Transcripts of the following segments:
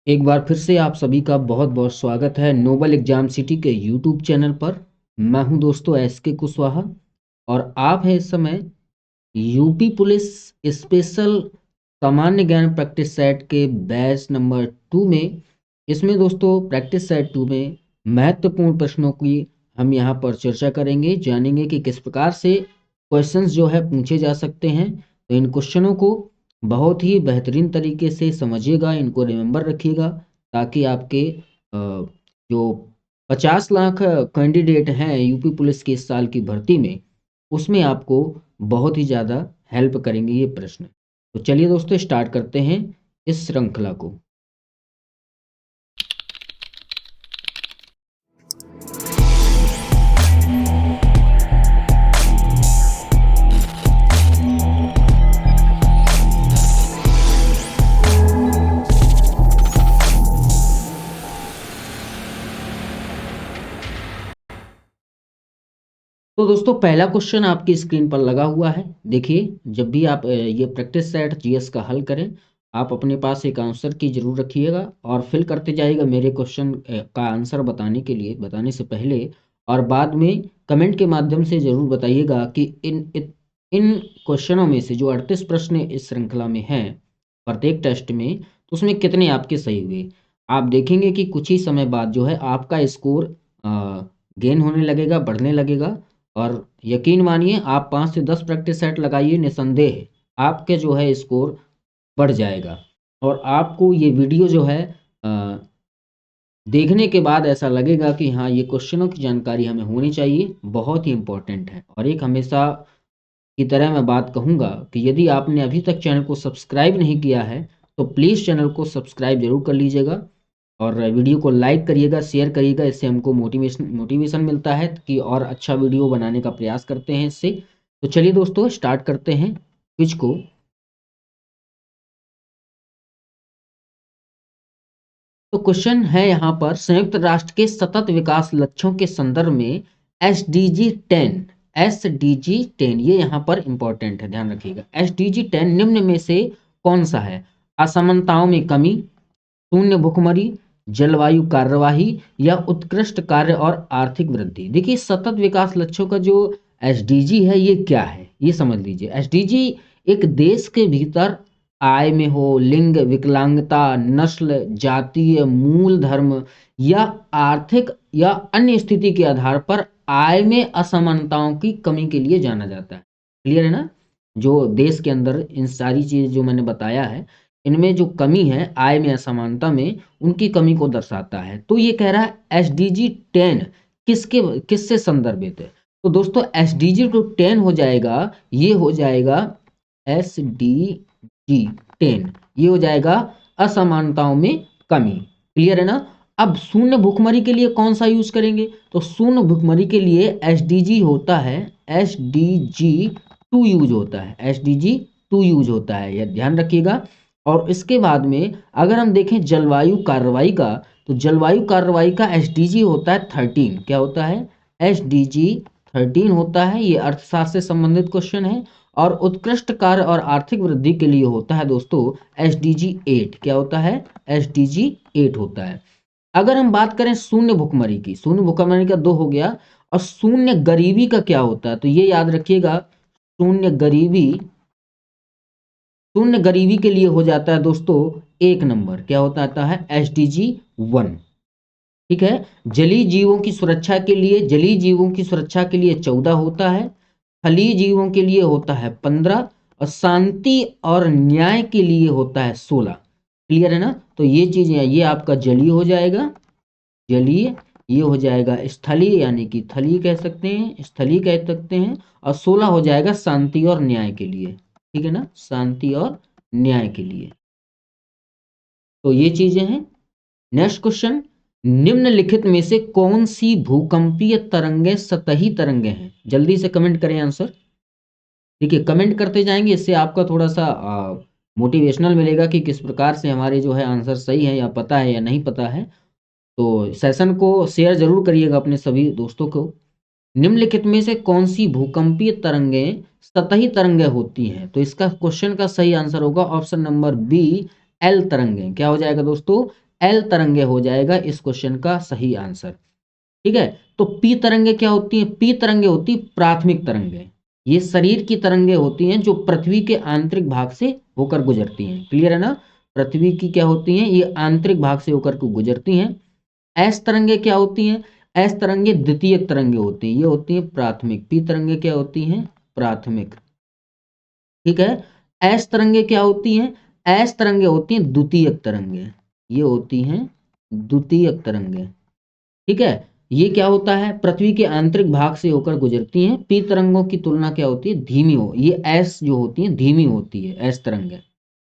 एक बार फिर से आप सभी का बहुत बहुत स्वागत है नोबल एग्जाम सिटी के यूट्यूब चैनल पर। मैं हूं दोस्तों एसके कुशवाहा और आप हैं इस समय यूपी पुलिस स्पेशल सामान्य ज्ञान प्रैक्टिस सेट के बैच नंबर 2 में। इसमें दोस्तों प्रैक्टिस सेट 2 में महत्वपूर्ण प्रश्नों की हम यहाँ पर चर्चा करेंगे, जानेंगे कि किस प्रकार से क्वेश्चंस जो है पूछे जा सकते हैं। तो इन क्वेश्चनों को बहुत ही बेहतरीन तरीके से समझिएगा, इनको रिमेंबर रखिएगा, ताकि आपके जो 50 लाख कैंडिडेट हैं यूपी पुलिस की इस साल की भर्ती में, उसमें आपको बहुत ही ज़्यादा हेल्प करेंगे ये प्रश्न। तो चलिए दोस्तों स्टार्ट करते हैं इस श्रृंखला को। तो दोस्तों पहला क्वेश्चन आपकी स्क्रीन पर लगा हुआ है। देखिए, जब भी आप ये प्रैक्टिस सेट जीएस का हल करें, आप अपने पास एक आंसर की जरूर रखिएगा और फिल करते जाइएगा मेरे क्वेश्चन का आंसर बताने से पहले, और बाद में कमेंट के माध्यम से जरूर बताइएगा कि इन क्वेश्चनों में से जो 38 प्रश्न इस श्रृंखला में हैं प्रत्येक टेस्ट में, तो उसमें कितने आपके सही हुए। आप देखेंगे कि कुछ ही समय बाद जो है आपका स्कोर गेन होने लगेगा, बढ़ने लगेगा। और यकीन मानिए, आप 5 से 10 प्रैक्टिस सेट लगाइए, निसंदेह आपके जो है स्कोर बढ़ जाएगा। और आपको ये वीडियो जो है अ, देखने के बाद ऐसा लगेगा कि हाँ, ये क्वेश्चनों की जानकारी हमें होनी चाहिए, बहुत ही इम्पोर्टेंट है। और एक हमेशा की तरह मैं बात कहूँगा कि यदि आपने अभी तक चैनल को सब्सक्राइब नहीं किया है तो प्लीज़ चैनल को सब्सक्राइब जरूर कर लीजिएगा और वीडियो को लाइक करिएगा, शेयर करिएगा। इससे हमको मोटिवेशन मिलता है कि और अच्छा वीडियो बनाने का प्रयास करते हैं इससे। तो चलिए दोस्तों स्टार्ट करते हैं क्विज को। तो क्वेश्चन है यहाँ पर, संयुक्त राष्ट्र के सतत विकास लक्ष्यों के संदर्भ में एसडीजी 10 ये यहाँ पर इंपॉर्टेंट है, ध्यान रखिएगा। एसडीजी 10 निम्न में से कौन सा है? असमानताओं में कमी, शून्य भुखमरी, जलवायु कार्यवाही या उत्कृष्ट कार्य और आर्थिक वृद्धि। देखिए, सतत विकास लक्ष्यों का जो एसडीजी है ये क्या है, ये समझ लीजिए। एसडीजी एक देश के भीतर आय में हो, लिंग, विकलांगता, नस्ल, जातीय, मूल धर्म या आर्थिक या अन्य स्थिति के आधार पर आय में असमानताओं की कमी के लिए जाना जाता है। क्लियर है ना? जो देश के अंदर इन सारी चीज़ जो मैंने बताया है, इनमें जो कमी है आय में असमानता में, उनकी कमी को दर्शाता है। तो ये कह रहा है एसडीजी 10 किससे संदर्भित है? तो दोस्तों एसडीजी 10 हो जाएगा, ये हो जाएगा एसडीजी 10, ये हो जाएगा असमानताओं में कमी। क्लियर है ना? अब शून्य भुखमरी के लिए कौन सा यूज करेंगे? तो शून्य भुखमरी के लिए एसडीजी होता है, एसडीजी 2 यूज होता है, एसडीजी 2 यूज होता है, यह ध्यान रखिएगा। और इसके बाद में अगर हम देखें जलवायु कार्रवाई का, तो जलवायु कार्रवाई का एसडीजी होता है 13। क्या होता है? एसडीजी 13 होता है। ये अर्थशास्त्र से संबंधित क्वेश्चन है। और उत्कृष्ट कार्य और आर्थिक वृद्धि के लिए होता है दोस्तों एसडीजी 8। क्या होता है? एसडीजी 8 होता है। अगर हम बात करें शून्य भुखमरी की, शून्य भुखमरी का 2 हो गया। और शून्य गरीबी का क्या होता है? तो ये याद रखिएगा, शून्य गरीबी के लिए हो जाता है दोस्तों 1 नंबर। क्या होता है? एसडीजी 1। ठीक है। जलीय जीवों की सुरक्षा के लिए 14 होता है। स्थलीय जीवों के लिए होता है 15। और शांति और न्याय के लिए होता है 16। क्लियर है ना? तो ये चीजें, ये आपका जलीय हो जाएगा, जलीय। ये हो जाएगा स्थलीय, यानी कि थलीय कह सकते हैं, स्थलीय कह सकते हैं। और 16 हो जाएगा शांति और न्याय के लिए। ठीक है ना? शांति और न्याय के लिए। तो ये चीजें हैं। नेक्स्ट क्वेश्चन, निम्नलिखित में से कौन सी भूकंपीय तरंगें सतही तरंगें हैं? जल्दी से कमेंट करें आंसर। ठीक है, कमेंट करते जाएंगे, इससे आपका थोड़ा सा मोटिवेशनल मिलेगा कि किस प्रकार से हमारे जो है आंसर सही है या पता है या नहीं पता है। तो सेशन को शेयर जरूर करिएगा अपने सभी दोस्तों को। निम्नलिखित में से कौन सी भूकंपीय तरंगें सतही तरंगें होती हैं? तो इसका क्वेश्चन का सही आंसर होगा ऑप्शन नंबर बी, एल तरंगें। क्या हो जाएगा दोस्तों? एल तरंगे हो जाएगा इस क्वेश्चन का सही आंसर। ठीक है, तो पी तरंगे क्या होती हैं? पी तरंगे होती प्राथमिक तरंगे। ये शरीर की तरंगे होती हैं जो पृथ्वी के आंतरिक भाग से होकर गुजरती हैं। क्लियर है ना? पृथ्वी की क्या होती हैं? ये आंतरिक भाग से होकर के गुजरती हैं। एस तरंगे क्या होती हैं? एस तरंगे द्वितीयक तरंगे होती हैं, ये होती हैं प्राथमिक। पी तरंगे क्या होती हैं? प्राथमिक। ठीक है, एस तरंगे क्या होती हैं? एस तरंगे होती हैं द्वितीयक तरंगे, ये होती हैं द्वितीयक तरंगे। ठीक है, ये क्या होता है? पृथ्वी के आंतरिक भाग से होकर गुजरती हैं। पी तरंगों की तुलना क्या होती है? धीमी हो, ये एस जो होती है धीमी होती है, एस तरंगे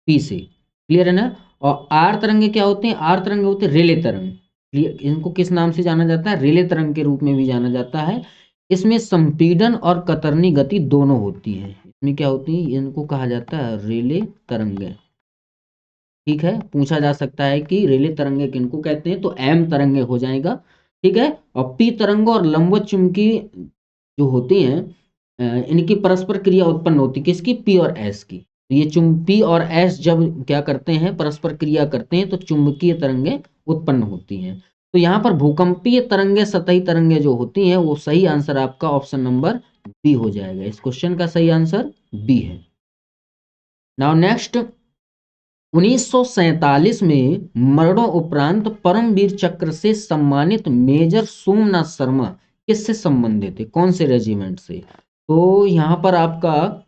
पी से। क्लियर है ना? और आर तरंगे क्या होते हैं? आर तरंगे होते हैं रेले तरंग। इनको किस नाम से जाना जाता है? रेले तरंग के रूप में भी जाना जाता है। इसमें संपीड़न और कतरनी गति दोनों होती है। इसमें क्या होती है? इनको कहा जाता है रेले तरंगे। ठीक है, पूछा जा सकता है कि रेले तरंगे किनको कहते हैं, तो एम तरंगे हो जाएगा। ठीक है, और पी तरंगों और लंबवत चुंबकी जो होती हैं इनकी परस्पर क्रिया उत्पन्न होती है, किसकी? पी और एस की। तो ये पी और एस जब क्या करते हैं? परस्पर क्रिया करते हैं तो चुंबकीय तरंगे उत्पन्न होती हैं। तो यहाँ पर भूकंपीय तरंगे सतही तरंगे जो होती हैं वो सही आंसर आपका ऑप्शन नंबर बी हो जाएगा। इस क्वेश्चन का सही आंसर बी है। नाउ नेक्स्ट, 1947 में मरणोपरांत परमवीर चक्र से सम्मानित मेजर सोमनाथ शर्मा किससे संबंधित है? कौन से रेजिमेंट से? तो यहाँ पर आपका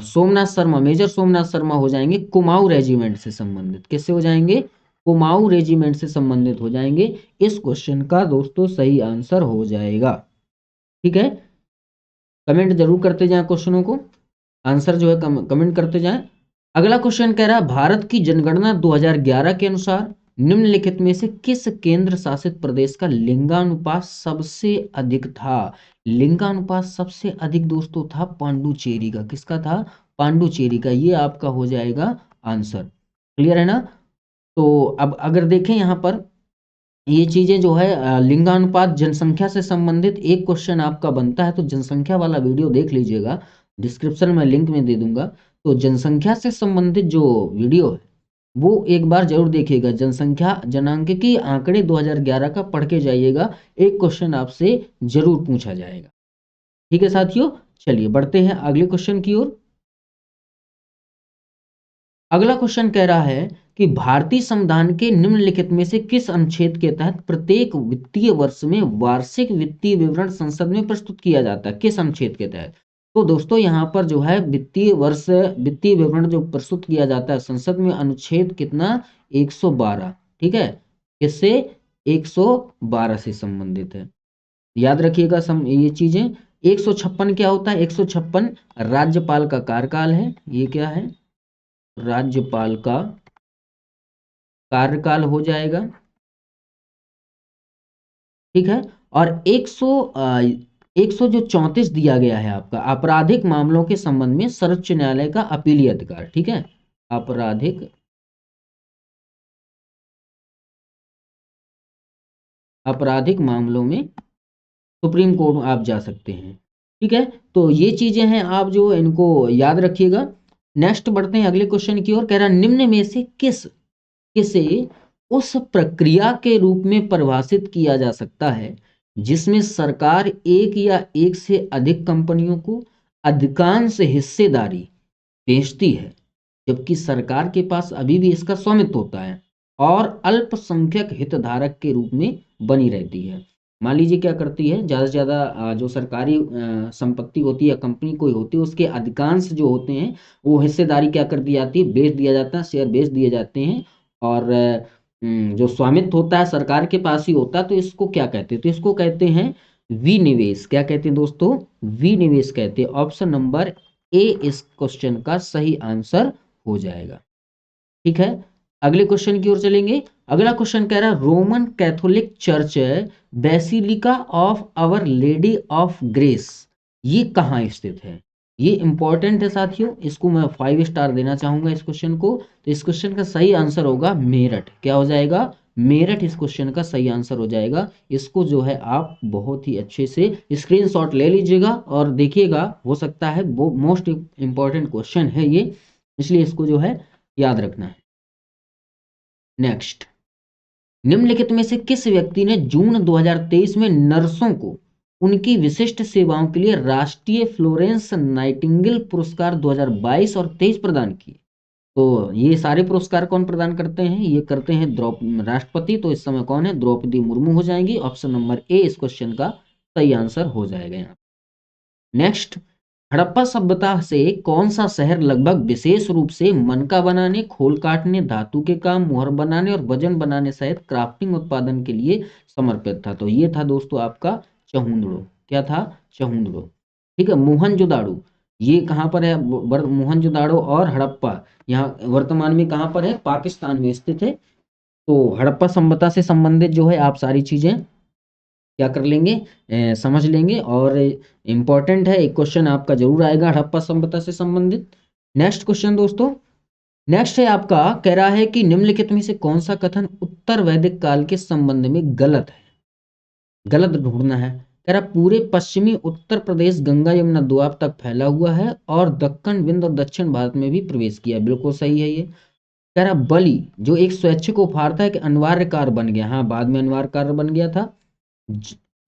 सोमनाथ शर्मा, मेजर सोमनाथ शर्मा हो जाएंगे कुमाऊं रेजिमेंट से संबंधित। किससे हो जाएंगे? कुमाऊं रेजिमेंट से संबंधित हो जाएंगे। इस क्वेश्चन का दोस्तों सही आंसर हो जाएगा। ठीक है, कमेंट जरूर करते जाएं क्वेश्चनों को, आंसर जो है कमेंट करते जाएं। अगला क्वेश्चन कह रहा है भारत की जनगणना 2011 के अनुसार निम्नलिखित में से किस केंद्र शासित प्रदेश का लिंगानुपात सबसे अधिक था? लिंगानुपात सबसे अधिक दोस्तों था पांडुचेरी का। किसका था? पांडुचेरी का। ये आपका हो जाएगा आंसर। क्लियर है ना? तो अब अगर देखें यहाँ पर ये चीजें जो है लिंगानुपात जनसंख्या से संबंधित एक क्वेश्चन आपका बनता है, तो जनसंख्या वाला वीडियो देख लीजिएगा, डिस्क्रिप्शन में लिंक में दे दूंगा। तो जनसंख्या से संबंधित जो वीडियो है वो एक बार जरूर देखिएगा। जनसंख्या जनांक आंकड़े 2011 का पढ़ के जाइएगा, एक क्वेश्चन आपसे जरूर पूछा जाएगा। ठीक है साथियों, चलिए बढ़ते हैं अगले क्वेश्चन की ओर। अगला क्वेश्चन कह रहा है कि भारतीय संविधान के निम्नलिखित में से किस अनुच्छेद के तहत प्रत्येक वित्तीय वर्ष में वार्षिक वित्तीय विवरण संसद में प्रस्तुत किया जाता है? किस अनुच्छेद के तहत? तो दोस्तों यहाँ पर जो है वित्तीय विवरण जो प्रस्तुत किया जाता है संसद में, अनुच्छेद कितना? 112। ठीक है, किससे? 112 से संबंधित है। याद रखिएगा ये चीजें। 156 क्या होता है? 156 राज्यपाल का कार्यकाल है। ये क्या है? राज्यपाल का कार्यकाल हो जाएगा। ठीक है, और 100 जो 34 दिया गया है आपका आपराधिक मामलों के संबंध में सर्वोच्च न्यायालय का अपीलीय अधिकार। ठीक है, आपराधिक मामलों में सुप्रीम कोर्ट आप जा सकते हैं। ठीक है, तो ये चीजें हैं, आप जो इनको याद रखिएगा। नेक्स्ट बढ़ते हैं अगले क्वेश्चन की ओर। कह रहा निम्न में से किसे उस प्रक्रिया के रूप में परिभाषित किया जा सकता है जिसमें सरकार एक या एक से अधिक कंपनियों को अधिकांश हिस्सेदारी बेचती है, जबकि सरकार के पास अभी भी इसका स्वामित्व होता है और अल्पसंख्यक हितधारक के रूप में बनी रहती है। मान लीजिए क्या करती है, ज़्यादा से ज़्यादा जो सरकारी संपत्ति होती है, कंपनी कोई होती है, उसके अधिकांश जो होते हैं वो हिस्सेदारी क्या कर दी जाती है? बेच दिया जाता है, शेयर बेच दिए जाते हैं। और जो स्वामित्व होता है सरकार के पास ही होता है। तो इसको क्या कहते हैं? तो इसको कहते हैं विनिवेश। क्या कहते हैं दोस्तों? विनिवेश कहते हैं। ऑप्शन नंबर ए इस क्वेश्चन का सही आंसर हो जाएगा। ठीक है, अगले क्वेश्चन की ओर चलेंगे। अगला क्वेश्चन कह रहा है Roman Catholic church basilica of our lady of grace ये कहाँ स्थित है? ये इंपॉर्टेंट है साथियों, इसको मैं 5 स्टार देना चाहूंगा इस क्वेश्चन को। तो इस क्वेश्चन का सही आंसर होगा मेरठ। क्या हो जाएगा? मेरठ इस क्वेश्चन का सही आंसर हो जाएगा। इसको जो है आप बहुत ही अच्छे से स्क्रीनशॉट ले लीजिएगा और देखिएगा, हो सकता है वो मोस्ट इंपॉर्टेंट क्वेश्चन है ये, इसलिए इसको जो है याद रखना है। नेक्स्ट, निम्नलिखित में से किस व्यक्ति ने जून 2023 में नर्सों को उनकी विशिष्ट सेवाओं के लिए राष्ट्रीय फ्लोरेंस नाइटिंगेल पुरस्कार 2022 और 23 प्रदान किए? तो ये सारे पुरस्कार कौन प्रदान करते हैं? ये करते हैं राष्ट्रपति। तो इस समय कौन है? द्रौपदी मुर्मू हो जाएंगी। ऑप्शन नंबर ए इस क्वेश्चन का सही आंसर हो जाएगा यहाँ। नेक्स्ट, हड़प्पा सभ्यता से कौन सा शहर लगभग विशेष रूप से मनका बनाने, खोल काटने, धातु के काम, मुहर बनाने और वजन बनाने सहित क्राफ्टिंग उत्पादन के लिए समर्पित था? तो ये था दोस्तों आपका चहुंदड़ो। क्या था? चहुंदड़ो। ठीक है। मोहनजोदाड़ो ये कहाँ पर है? मोहनजोदाड़ो और हड़प्पा यहाँ वर्तमान में कहाँ पर है? पाकिस्तान में स्थित है। तो हड़प्पा सभ्यता से संबंधित जो है आप सारी चीजें क्या कर लेंगे? समझ लेंगे। और इम्पॉर्टेंट है, एक क्वेश्चन आपका जरूर आएगा हड़प्पा सभ्यता से संबंधित। नेक्स्ट क्वेश्चन दोस्तों, नेक्स्ट है आपका, कह रहा है कि निम्नलिखित में से कौन सा कथन उत्तर वैदिक काल के संबंध में गलत है? गलत ढूंढना है। कह रहा पूरे पश्चिमी उत्तर प्रदेश गंगा यमुना दोआब तक फैला हुआ है और दक्कन, विंध्य और दक्षिण भारत में भी प्रवेश किया। बिल्कुल सही है ये। कह रहा बलि जो एक स्वैच्छिक उपहार था, एक अनिवार्य कार्य बन गया। हाँ, बाद में अनिवार्य कार्य बन गया था।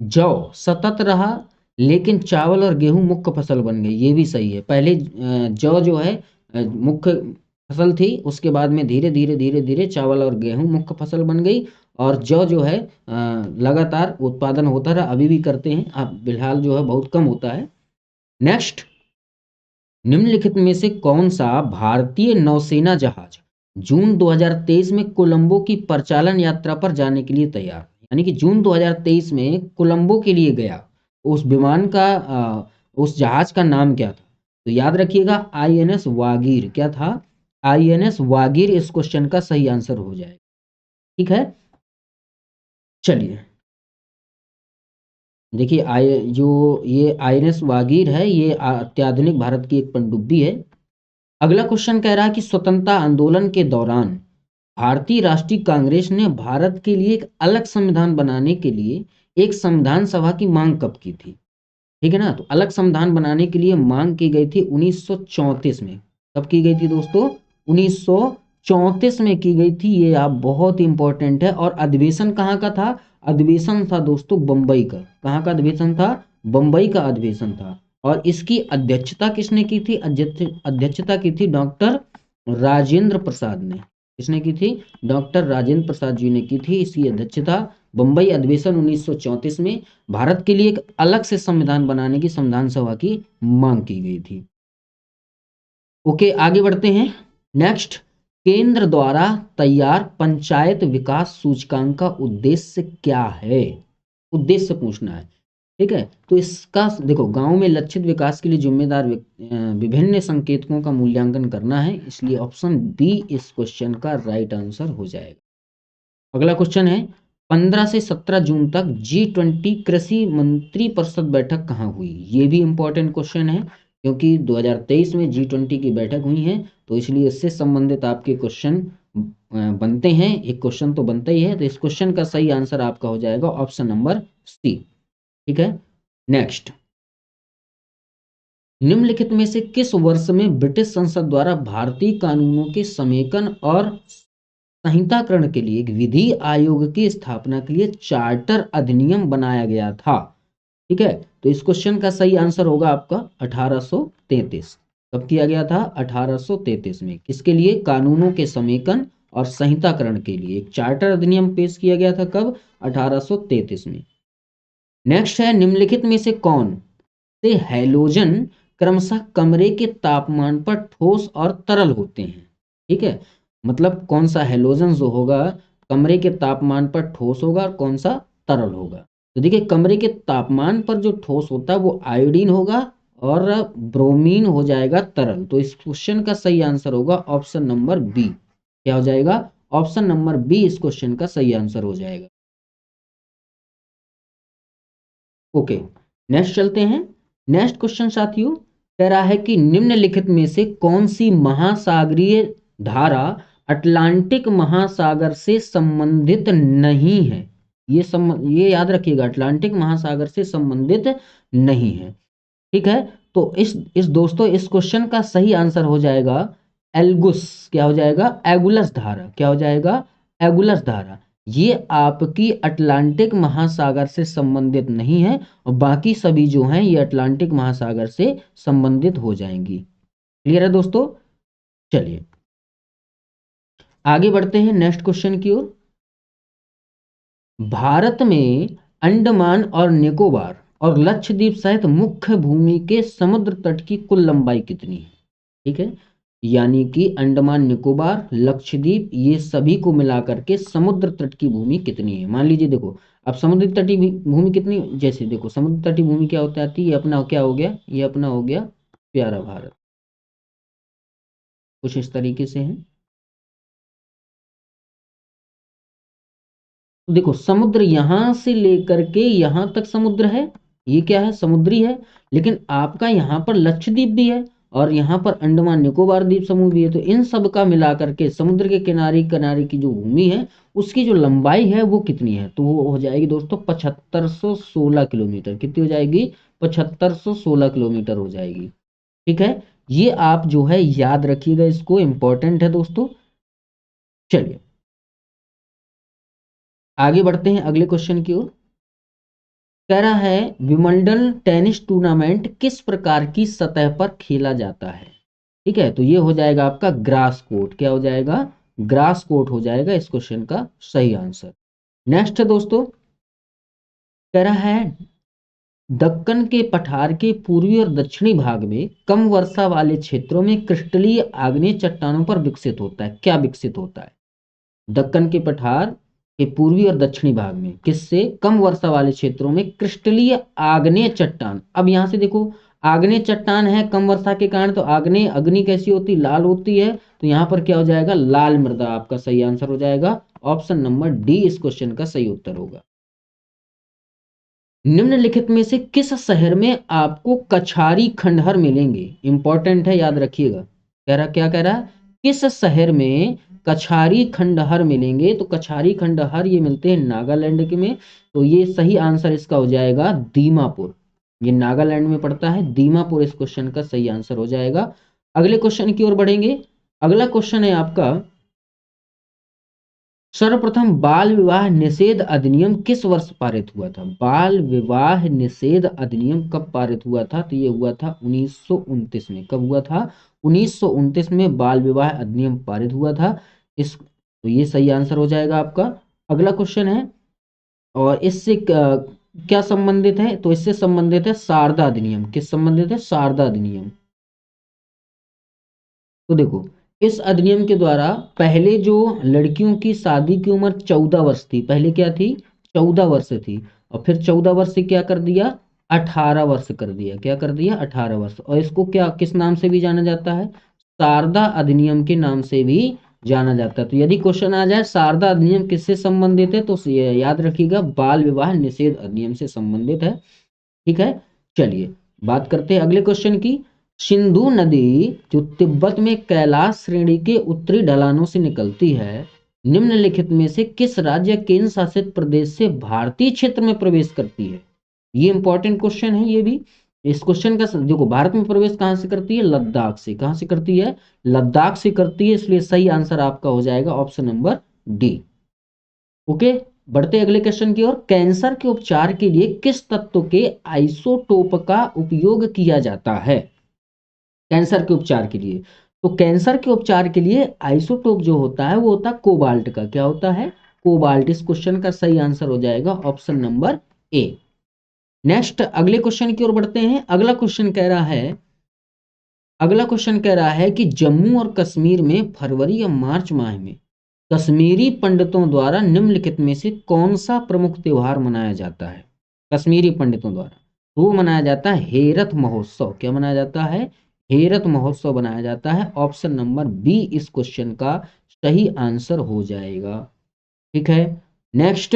जौ सतत रहा लेकिन चावल और गेहूं मुख्य फसल बन गई। ये भी सही है। पहले जौ जो है मुख्य फसल थी, उसके बाद में धीरे धीरे धीरे धीरे चावल और गेहूं मुख्य फसल बन गई। और जौ जो है लगातार उत्पादन होता रहा, अभी भी करते हैं। अब फिलहाल जो है बहुत कम होता है। नेक्स्ट, निम्नलिखित में से कौन सा भारतीय नौसेना जहाज जून 2023 में कोलंबो की परिचालन यात्रा पर जाने के लिए तैयार? यानी कि जून 2023 में कोलंबो के लिए गया, उस विमान का उस जहाज का नाम क्या था? तो याद रखिएगा INS वागीर। क्या था? INS वागीर इस क्वेश्चन का सही आंसर हो जाएगा। ठीक है। चलिए देखिए, ये INS वागीर है, ये अत्याधुनिक भारत की एक पनडुब्बी है। अगला क्वेश्चन कह रहा है कि स्वतंत्रता आंदोलन के दौरान भारतीय राष्ट्रीय कांग्रेस ने भारत के लिए एक अलग संविधान बनाने के लिए एक संविधान सभा की मांग कब की थी? ठीक है ना। तो अलग संविधान बनाने के लिए मांग की गई थी 1934 में। कब की गई थी दोस्तों? 1934 में की गई थी। ये आप बहुत इंपॉर्टेंट है। और अधिवेशन कहाँ का था? अधिवेशन था दोस्तों बंबई का। कहाँ का अधिवेशन था? बंबई का अधिवेशन था। और इसकी अध्यक्षता किसने की थी? अध्यक्षता की थी डॉक्टर राजेंद्र प्रसाद ने। किसने की थी? डॉक्टर राजेंद्र प्रसाद जी ने की थी इसकी अध्यक्षता। बंबई अधिवेशन 1934 में भारत के लिए एक अलग से संविधान बनाने की संविधान सभा की मांग की गई थी। ओके, आगे बढ़ते हैं। नेक्स्ट, केंद्र द्वारा तैयार पंचायत विकास सूचकांक का उद्देश्य क्या है? उद्देश्य पूछना है। ठीक है। तो इसका देखो, गांव में लक्षित विकास के लिए जिम्मेदार विभिन्न संकेतकों का मूल्यांकन करना है। इसलिए ऑप्शन बी इस क्वेश्चन का राइट आंसर हो जाएगा। अगला क्वेश्चन है, 15 से 17 जून तक G20 कृषि मंत्री परिषद बैठक कहाँ हुई? ये भी इंपॉर्टेंट क्वेश्चन है क्योंकि 2023 में G20 की बैठक हुई है। तो इसलिए इससे संबंधित आपके क्वेश्चन बनते हैं। एक क्वेश्चन तो बनता ही है। तो इस क्वेश्चन का सही आंसर आपका हो जाएगा ऑप्शन नंबर सी। ठीक है। नेक्स्ट, निम्नलिखित में से किस वर्ष में ब्रिटिश संसद द्वारा भारतीय कानूनों के समेकन और संहिताकरण के लिए एक विधि आयोग की स्थापना के लिए चार्टर अधिनियम बनाया गया था? ठीक है। तो इस क्वेश्चन का सही आंसर होगा आपका 1833। कब किया गया था? 1833 में। किसके लिए? कानूनों के समेकन और संहिताकरण के लिए एक चार्टर अधिनियम पेश किया गया था। कब? 1833 में। नेक्स्ट है, निम्नलिखित में से कौन से हैलोजन क्रमशः कमरे के तापमान पर ठोस और तरल होते हैं? ठीक है। मतलब कौन सा हैलोजन जो होगा कमरे के तापमान पर ठोस होगा और कौन सा तरल होगा? तो देखिए, कमरे के तापमान पर जो ठोस होता है वो आयोडीन होगा और ब्रोमीन हो जाएगा तरल। तो इस क्वेश्चन का सही आंसर होगा ऑप्शन नंबर बी। क्या हो जाएगा? ऑप्शन नंबर बी इस क्वेश्चन का सही आंसर हो जाएगा। ओके, नेक्स्ट चलते हैं। नेक्स्ट क्वेश्चन साथियों कह रहा है कि निम्नलिखित में से कौन सी महासागरीय धारा अटलांटिक महासागर से संबंधित नहीं है? ये याद रखिएगा, अटलांटिक महासागर से संबंधित नहीं है। ठीक है। तो इस दोस्तों इस क्वेश्चन का सही आंसर हो जाएगा एल्गुस। क्या हो जाएगा? एगुलस धारा। क्या हो जाएगा? एगुलस धारा। ये आपकी अटलांटिक महासागर से संबंधित नहीं है, और बाकी सभी जो हैं ये अटलांटिक महासागर से संबंधित हो जाएंगी। क्लियर है दोस्तों? चलिए आगे बढ़ते हैं नेक्स्ट क्वेश्चन की ओर। भारत में अंडमान और निकोबार और लक्षद्वीप सहित मुख्य भूमि के समुद्र तट की कुल लंबाई कितनी है? ठीक है, यानी कि अंडमान निकोबार लक्षद्वीप ये सभी को मिलाकर के समुद्र तट की भूमि कितनी है। मान लीजिए देखो, अब समुद्र तटीय भूमि कितनी, जैसे देखो समुद्र तटीय भूमि क्या होता है, ये अपना क्या हो गया, ये अपना हो गया प्यारा भारत, कुछ इस तरीके से है। तो देखो समुद्र यहां से लेकर के यहां तक समुद्र है, ये क्या है, समुद्री है। लेकिन आपका यहाँ पर लक्षद्वीप भी है और यहाँ पर अंडमान निकोबार द्वीप समूह भी है, तो इन सब का मिलाकर के समुद्र के किनारे किनारे की जो भूमि है उसकी जो लंबाई है वो कितनी है, तो वो हो जाएगी दोस्तों 7516 किलोमीटर। कितनी हो जाएगी? 7516 किलोमीटर हो जाएगी। ठीक है, ये आप जो है याद रखिएगा, इसको इंपॉर्टेंट है दोस्तों। चलिए आगे बढ़ते हैं अगले क्वेश्चन की ओर। कह रहा है विंबलडन टेनिस टूर्नामेंट किस प्रकार की सतह पर खेला जाता है? ठीक है, तो ये हो जाएगा आपका ग्रास कोर्ट। क्या हो जाएगा? ग्रास कोर्ट हो जाएगा इस क्वेश्चन का सही आंसर। नेक्स्ट है दोस्तों, कह रहा है दक्कन के पठार के पूर्वी और दक्षिणी भाग में कम वर्षा वाले क्षेत्रों में क्रिस्टलीय आग्नेय चट्टानों पर विकसित होता है। क्या विकसित होता है? दक्कन के पठार के पूर्वी और दक्षिणी भाग में किससे, कम वर्षा वाले क्षेत्रों में क्रिस्टलीय आग्नेय चट्टान। अब यहां से देखो आग्नेय चट्टान है कम वर्षा के कारण, तो आग्नेय अग्नि कैसी होती, लाल होती है, तो यहां पर क्या हो जाएगा, लाल मृदा आपका सही आंसर हो जाएगा। ऑप्शन नंबर डी इस क्वेश्चन का सही उत्तर होगा। निम्नलिखित में से किस शहर में आपको कछारी खंडहर मिलेंगे? इंपॉर्टेंट है, याद रखिएगा। कह रहा, क्या कह रहा है, किस शहर में कछारी खंडहर मिलेंगे? तो कछारी खंडहर ये मिलते हैं नागालैंड के में, तो ये सही आंसर इसका हो जाएगा दीमापुर। ये नागालैंड में पड़ता है, दीमापुर इस क्वेश्चन का सही आंसर हो जाएगा। अगले क्वेश्चन की ओर बढ़ेंगे। अगला क्वेश्चन है आपका, सर्वप्रथम बाल विवाह निषेध अधिनियम किस वर्ष पारित हुआ था? बाल विवाह निषेध अधिनियम कब पारित हुआ था? तो ये हुआ था 1929 में। कब हुआ था? 1929 में बाल विवाह अधिनियम पारित हुआ था। इस तो ये सही आंसर हो जाएगा आपका। अगला क्वेश्चन है, और इससे क्या संबंधित है? तो इससे संबंधित है शारदा अधिनियम। किस संबंधित है? शारदा अधिनियम। तो देखो इस अधिनियम के द्वारा पहले जो लड़कियों की शादी की उम्र 14 वर्ष थी, पहले क्या थी, 14 वर्ष थी, और फिर 14 वर्ष से क्या कर दिया, 18 वर्ष कर दिया। क्या कर दिया? 18 वर्ष। और इसको क्या किस नाम से भी जाना जाता है? शारदा अधिनियम के नाम से भी जाना जाता है। तो यदि क्वेश्चन आ जाए शारदा अधिनियम किससे संबंधित है, तो याद रखिएगा बाल विवाह निषेध अधिनियम से संबंधित है। ठीक है, चलिए बात करते हैं अगले क्वेश्चन की। सिंधु नदी जो तिब्बत में कैलाश श्रेणी के उत्तरी ढलानों से निकलती है, निम्नलिखित में से किस राज्य केंद्र शासित प्रदेश से भारतीय क्षेत्र में प्रवेश करती है? ये इंपॉर्टेंट क्वेश्चन है ये भी। इस क्वेश्चन का देखो भारत में प्रवेश कहां से करती है? लद्दाख से। कहां से करती है? लद्दाख से करती है, इसलिए सही आंसर आपका हो जाएगा ऑप्शन नंबर डी। ओके, बढ़ते अगले क्वेश्चन की ओर। कैंसर के उपचार के लिए किस तत्व के आइसोटोप का उपयोग किया जाता है? कैंसर के उपचार के लिए, तो कैंसर के उपचार के लिए आइसोटोप जो होता है वो होता है कोबाल्ट का। क्या होता है? कोबाल्ट। इस क्वेश्चन का सही आंसर हो जाएगा ऑप्शन नंबर ए। नेक्स्ट अगले क्वेश्चन की ओर बढ़ते हैं। अगला क्वेश्चन कह रहा है कि जम्मू और कश्मीर में फरवरी या मार्च माह में कश्मीरी पंडितों द्वारा निम्नलिखित में से कौन सा प्रमुख त्योहार मनाया जाता है? कश्मीरी पंडितों द्वारा तो वो मनाया जाता है हेरत महोत्सव। क्या मनाया जाता है? हेरत महोत्सव मनाया जाता है। ऑप्शन नंबर बी इस क्वेश्चन का सही आंसर हो जाएगा। ठीक है, नेक्स्ट,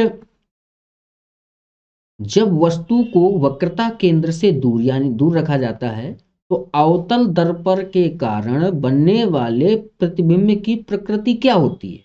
जब वस्तु को वक्रता केंद्र से दूर यानी दूर रखा जाता है तो अवतल दर्पण के कारण बनने वाले प्रतिबिंब की प्रकृति क्या होती है?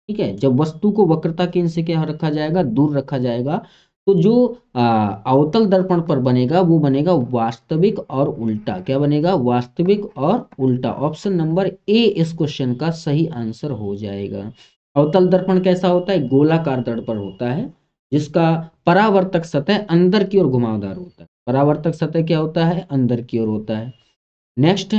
ठीक है, जब वस्तु को वक्रता केंद्र से क्या रखा जाएगा, दूर रखा जाएगा, तो जो अवतल दर्पण पर बनेगा वो बनेगा वास्तविक और उल्टा। क्या बनेगा? वास्तविक और उल्टा। ऑप्शन नंबर ए इस क्वेश्चन का सही आंसर हो जाएगा। अवतल दर्पण कैसा होता है? गोलाकार दर्पण होता है जिसका परावर्तक सतह अंदर की ओर घुमावदार होता है। परावर्तक सतह क्या होता है? अंदर की ओर होता है। नेक्स्ट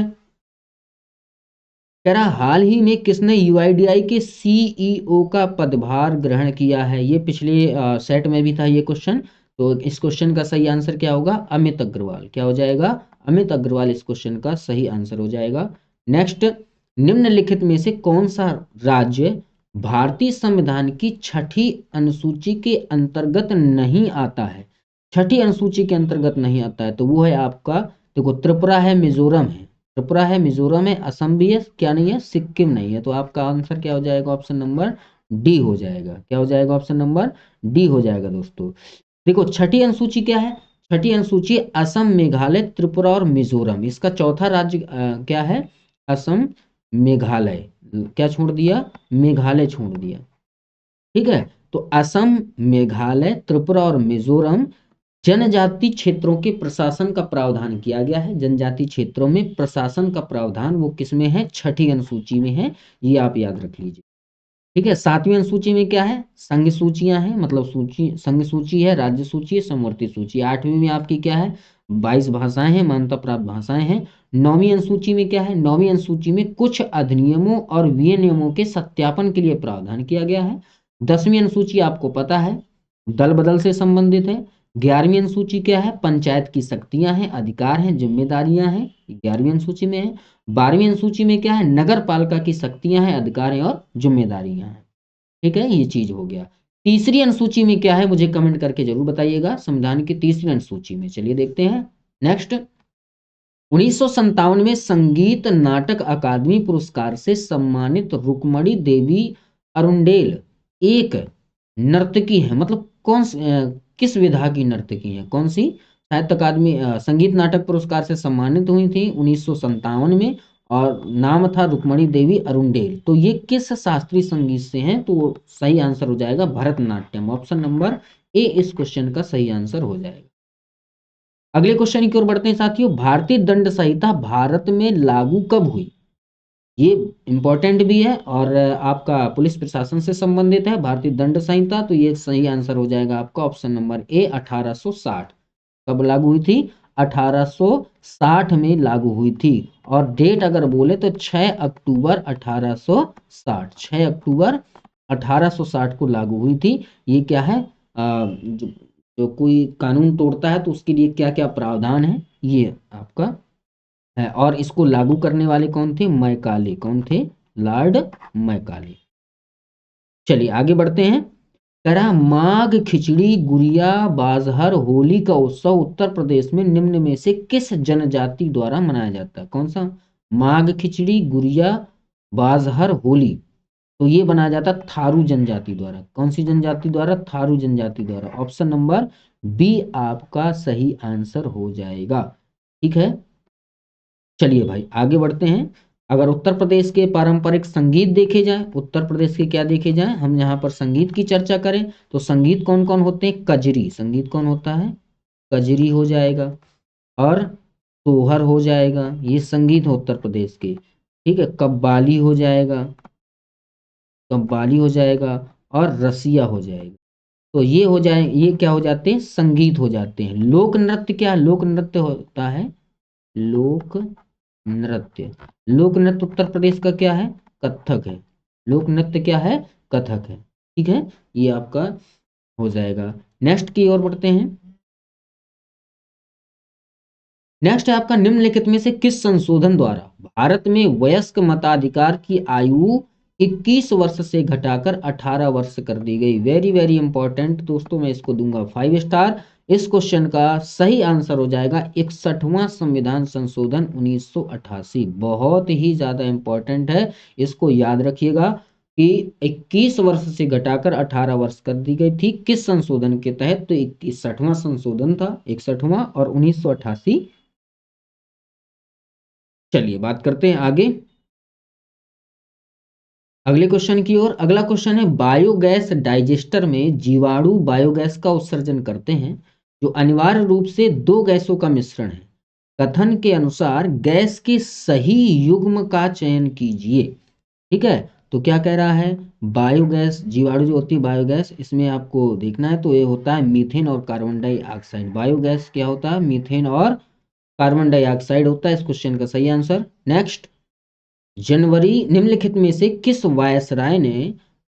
कह रहा हाल ही में किसने यूआईडीआई के सीईओ का पदभार ग्रहण किया है? ये पिछले सेट में भी था ये क्वेश्चन। तो इस क्वेश्चन का सही आंसर क्या होगा? अमित अग्रवाल। क्या हो जाएगा? अमित अग्रवाल इस क्वेश्चन का सही आंसर हो जाएगा। नेक्स्ट निम्नलिखित में से कौन सा राज्य भारतीय संविधान की छठी अनुसूची के अंतर्गत नहीं आता है? छठी अनुसूची के अंतर्गत नहीं आता है तो वो है आपका, देखो, त्रिपुरा है, मिजोरम है, त्रिपुरा है, मिजोरम है, असम भी है, क्या नहीं है? सिक्किम नहीं है। तो आपका आंसर क्या हो जाएगा? ऑप्शन नंबर डी हो जाएगा। क्या हो जाएगा? ऑप्शन नंबर डी हो जाएगा दोस्तों। देखो छठी अनुसूची क्या है? छठी अनुसूची असम, मेघालय, त्रिपुरा और मिजोरम। इसका चौथा राज्य क्या है? असम, मेघालय। क्या छोड़ दिया? मेघालय छोड़ दिया। ठीक है, तो असम, मेघालय, त्रिपुरा और मिजोरम जनजाति क्षेत्रों के प्रशासन का प्रावधान किया गया है। जनजाति क्षेत्रों में प्रशासन का प्रावधान वो किसमें है? छठी अनुसूची में है। ये आप याद रख लीजिए। ठीक है, सातवीं अनुसूची में क्या है? संघ सूचियां हैं, मतलब सूची, संघ सूची है, राज्य सूची है, समवर्ती सूची। आठवीं में आपकी क्या है? 22 भाषाएं हैं, मान्यता प्राप्त भाषाएं हैं। नौवीं अनुसूची में क्या है? नौवीं अनुसूची में कुछ अधिनियमों और विनियमों के सत्यापन के लिए प्रावधान किया गया है। 10वीं अनुसूची आपको पता है, दल बदल से संबंधित है। 11वीं अनुसूची क्या है? पंचायत की शक्तियां हैं, अधिकार हैं, जिम्मेदारियां हैं, 11वीं अनुसूची में है। 12वीं अनुसूची में क्या है? नगर पालिका की शक्तियां हैं, अधिकार हैं और जिम्मेदारियां हैं। ठीक है, ये चीज हो गया। तीसरी अनुसूची में क्या है? मुझे कमेंट करके जरूर बताइएगा, संविधान की तीसरी अनुसूची में। चलिए देखते हैं। नेक्स्ट 1957 में संगीत नाटक अकादमी पुरस्कार से सम्मानित रुक्मणी देवी अरुंडेल एक नर्तकी है, मतलब किस विधा की नर्तकी है? कौन सी? साहित्य अकादमी संगीत नाटक पुरस्कार से सम्मानित हुई थी 1957 में, और नाम था रुक्मणी देवी अरुंडेल। तो ये किस शास्त्रीय संगीत से हैं? तो सही आंसर हो जाएगा भरतनाट्यम। ऑप्शन नंबर ए इस क्वेश्चन का सही आंसर हो जाएगा। अगले क्वेश्चन की ओर बढ़ते हैं साथियों। भारतीय दंड संहिता भारत में लागू कब हुई? ये इंपॉर्टेंट भी है और आपका पुलिस प्रशासन से संबंधित है, भारतीय दंड संहिता। तो ये सही आंसर हो जाएगा आपका ऑप्शन नंबर ए 1860। कब लागू हुई थी? 1860 में लागू हुई थी। और डेट अगर बोले तो 6 अक्टूबर 1860, 6 अक्टूबर 1860 को लागू हुई थी। ये क्या है? जो कोई कानून तोड़ता है तो उसके लिए क्या क्या प्रावधान है, ये आपका है। और इसको लागू करने वाले कौन थे? मैकाले। कौन थे? Lord Macaulay. चलिए आगे बढ़ते हैं। कह रहा माघ खिचड़ी गुड़िया बाजहर होली का उत्सव उत्तर प्रदेश में निम्न में से किस जनजाति द्वारा मनाया जाता है? कौन सा? माघ खिचड़ी गुड़िया बाजहर होली, तो ये बनाया जाता है थारू जनजाति द्वारा। कौन सी जनजाति द्वारा? थारू जनजाति द्वारा। ऑप्शन नंबर बी आपका सही आंसर हो जाएगा। ठीक है, चलिए भाई आगे बढ़ते हैं। अगर उत्तर प्रदेश के पारंपरिक संगीत देखे जाए, उत्तर प्रदेश के क्या देखे जाए, हम यहाँ पर संगीत की चर्चा करें तो संगीत कौन कौन होते हैं? कजरी। संगीत कौन होता है? कजरी हो जाएगा, और सोहर हो जाएगा, ये संगीत है उत्तर प्रदेश के। ठीक है, कव्वाली हो जाएगा, कव्वाली हो जाएगा, और रसिया हो जाएगा। तो ये हो जाए, ये क्या हो जाते हैं? संगीत हो जाते हैं। लोक नृत्य क्या? लोक नृत्य होता है लोक नृत्य। लोक नृत्य उत्तर प्रदेश का क्या है? कथक है। लोक नृत्य क्या है? कथक है। ठीक है, ये आपका हो जाएगा। नेक्स्ट की ओर बढ़ते हैं। नेक्स्ट है आपका निम्नलिखित में से किस संशोधन द्वारा भारत में वयस्क मताधिकार की आयु 21 वर्ष से घटाकर 18 वर्ष कर दी गई? वेरी वेरी इंपॉर्टेंट दोस्तों, मैं इसको दूंगा 5 स्टार। इस क्वेश्चन का सही आंसर हो जाएगा 61वां संविधान संशोधन 1988। बहुत ही ज्यादा इंपॉर्टेंट है, इसको याद रखिएगा कि 21 वर्ष से घटाकर 18 वर्ष कर दी गई थी। किस संशोधन के तहत? तो 61वां संशोधन था, 61वां, और 1988। चलिए बात करते हैं आगे अगले क्वेश्चन की ओर। अगला क्वेश्चन है बायोगैस डाइजेस्टर में जीवाणु बायोगैस का उत्सर्जन करते हैं जो अनिवार्य रूप से दो गैसों का मिश्रण है। कथन के अनुसार गैस के सही युग्म का चयन कीजिए। ठीक है, तो क्या कह रहा है, बायोगैस, जीवाणु जो होती है बायोगैस, इसमें आपको देखना है तो ये होता है मीथेन और कार्बन डाइऑक्साइड। बायोगैस क्या होता है, मीथेन और कार्बन डाइऑक्साइड होता है इस क्वेश्चन का सही आंसर। नेक्स्ट, जनवरी निम्नलिखित में से किस वायसराय ने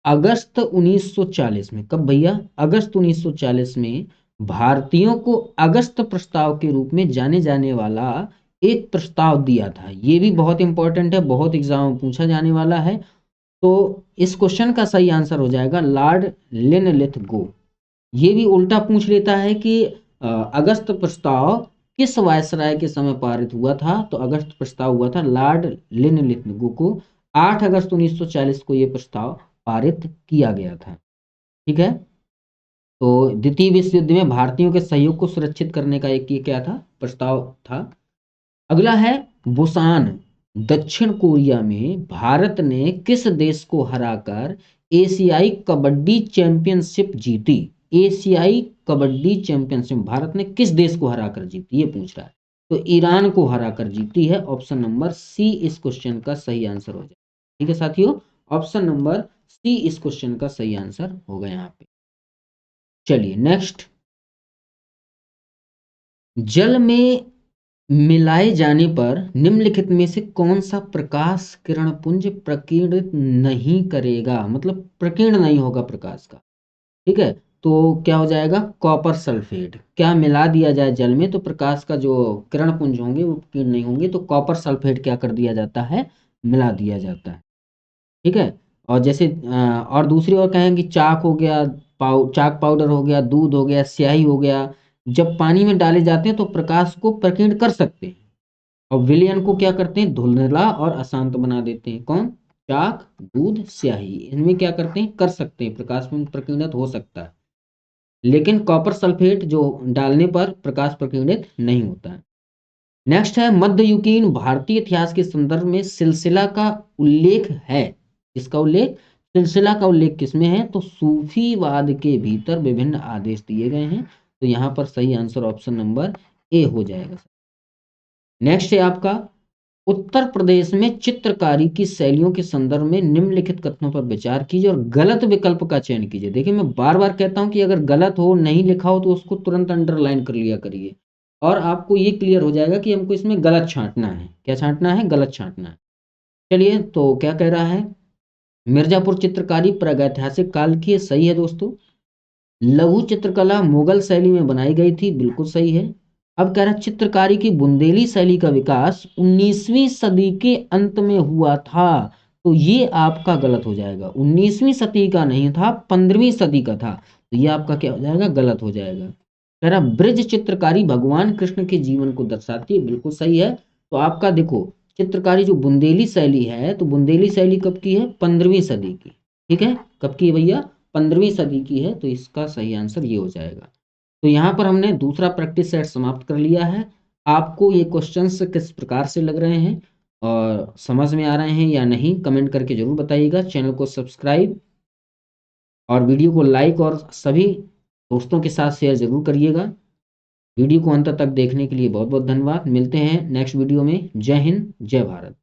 अगस्त 1940 में, कब भैया, अगस्त 1940 में भारतीयों को अगस्त प्रस्ताव के रूप में जाने जाने वाला एक प्रस्ताव दिया था। ये भी बहुत इंपॉर्टेंट है, बहुत एग्जाम में पूछा जाने वाला है। तो इस क्वेश्चन का सही आंसर हो जाएगा लॉर्ड लिनलिथ गो। ये भी उल्टा पूछ लेता है कि अगस्त प्रस्ताव किस वायसराय के समय पारित हुआ था, तो अगस्त प्रस्ताव हुआ था लॉर्ड लिनलिथ को। 8 अगस्त 1940 को यह प्रस्ताव पारित किया गया था। ठीक है, तो द्वितीय विश्व युद्ध में भारतीयों के सहयोग को सुरक्षित करने का एक ये क्या था, प्रस्ताव था। अगला है बुसान, दक्षिण कोरिया में भारत ने किस देश को हराकर एशियाई कबड्डी चैंपियनशिप जीती। एशियाई कबड्डी चैंपियनशिप भारत ने किस देश को हराकर जीती, ये पूछ रहा है। तो ईरान को हराकर जीती है। ऑप्शन नंबर सी इस क्वेश्चन का सही आंसर हो जाए। ठीक है साथियों, ऑप्शन नंबर सी इस क्वेश्चन का सही आंसर होगा यहाँ पे। चलिए नेक्स्ट, जल में मिलाए जाने पर निम्नलिखित में से कौन सा प्रकाश किरण पुंज प्रकीर्णित नहीं करेगा, मतलब प्रकीर्ण नहीं होगा प्रकाश का। ठीक है, तो क्या हो जाएगा, कॉपर सल्फेट। क्या मिला दिया जाए जल में तो प्रकाश का जो किरण पुंज होंगे वो प्रकीर्ण नहीं होंगे, तो कॉपर सल्फेट क्या कर दिया जाता है, मिला दिया जाता है। ठीक है, और जैसे और दूसरी ओर कहेंगे चाक हो गया, चाक पाउडर हो गया, दूध हो गया, स्याही हो गया, जब पानी में डाले जाते हैं तो प्रकाश को प्रकीर्ण कर सकते हैं, और विलयन को क्या करते हैं, धुंधला और अशांत बना देते हैं। कौन, चाक, दूध, स्याही, इनमें क्या करते हैं, कर सकते हैं, प्रकाश में प्रकीर्णित हो सकता है। लेकिन कॉपर सल्फेट जो डालने पर प्रकाश प्रकीर्णित नहीं होता है। नेक्स्ट है, मध्ययुगीन भारतीय इतिहास के संदर्भ में सिलसिला का उल्लेख है। इसका उल्लेख, सिलसिला का उल्लेख किसमें है, तो सूफीवाद के भीतर विभिन्न आदेश दिए गए हैं। तो यहाँ पर सही आंसर ऑप्शन नंबर ए हो जाएगा। नेक्स्ट है आपका, उत्तर प्रदेश में चित्रकारी की शैलियों के संदर्भ में निम्नलिखित कथनों पर विचार कीजिए और गलत विकल्प का चयन कीजिए। देखिए मैं बार बार कहता हूं कि अगर गलत हो, नहीं लिखा हो तो उसको तुरंत अंडरलाइन कर लिया करिए, और आपको ये क्लियर हो जाएगा कि हमको इसमें गलत छांटना है। क्या छांटना है, गलत छांटना है। चलिए, तो क्या कह रहा है, मिर्जापुर चित्रकारी प्रागैतिहासिक काल की है, सही है दोस्तों। लघु चित्रकला मुगल शैली में बनाई गई थी, बिल्कुल सही है। अब कह रहा है चित्रकारी की बुंदेली शैली का विकास 19वीं सदी के अंत में हुआ था, तो ये आपका गलत हो जाएगा। 19वीं सदी का नहीं था, 15वीं सदी का था, तो ये आपका क्या हो जाएगा, गलत हो जाएगा। कह रहा ब्रिज चित्रकारी भगवान कृष्ण के जीवन को दर्शाती है, बिल्कुल सही है। तो आपका देखो, चित्रकारी जो बुंदेली शैली है, तो बुंदेली शैली कब की है, 15वीं सदी की। ठीक है, कब की है भैया, 15वीं सदी की है, तो इसका सही आंसर ये हो जाएगा। तो यहाँ पर हमने दूसरा प्रैक्टिस सेट समाप्त कर लिया है। आपको ये क्वेश्चंस किस प्रकार से लग रहे हैं और समझ में आ रहे हैं या नहीं, कमेंट करके जरूर बताइएगा। चैनल को सब्सक्राइब और वीडियो को लाइक और सभी दोस्तों के साथ शेयर जरूर करिएगा। वीडियो को अंत तक देखने के लिए बहुत बहुत धन्यवाद। मिलते हैं नेक्स्ट वीडियो में। जय हिंद, जय भारत।